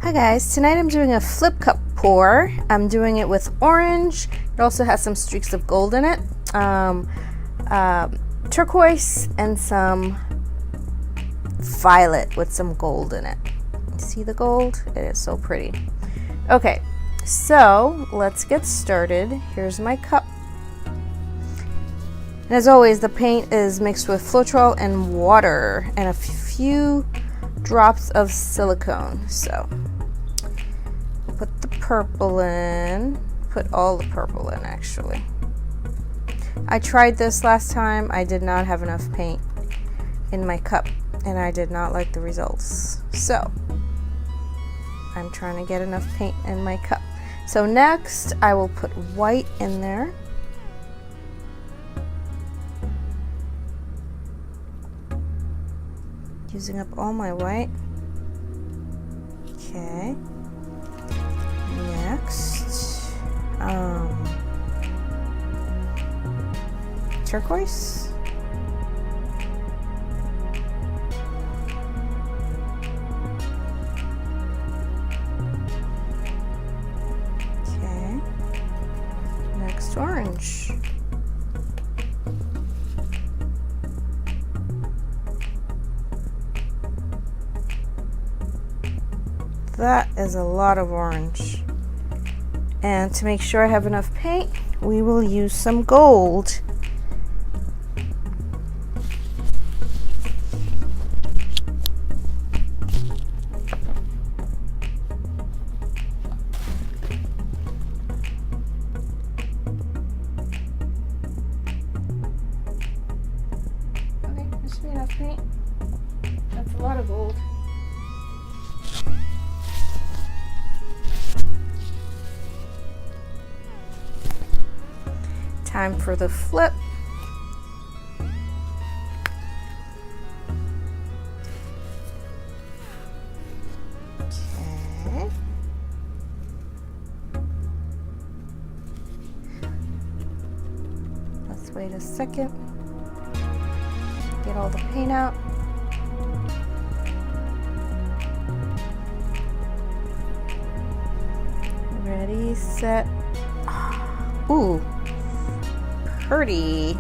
Hi guys, tonight I'm doing a flip cup pour. I'm doing it with orange. It also has some streaks of gold in it, turquoise, and some violet with some gold in it. See the gold? It is so pretty. Okay, so let's get started. Here's my cup. And as always, the paint is mixed with Floetrol and water and a few drops of silicone. So put the purple in, put all the purple in actually. I tried this last time. I did not have enough paint in my cup and I did not like the results. So I'm trying to get enough paint in my cup. So next I will put white in there. Using up all my white. Okay. Next, turquoise. Okay. Next, orange. That is a lot of orange. And to make sure I have enough paint, we will use some gold. Okay, there should be enough paint. That's a lot of gold. Time for the flip. Okay. Let's wait a second. Get all the paint out. Ready, set. Ooh. Pretty.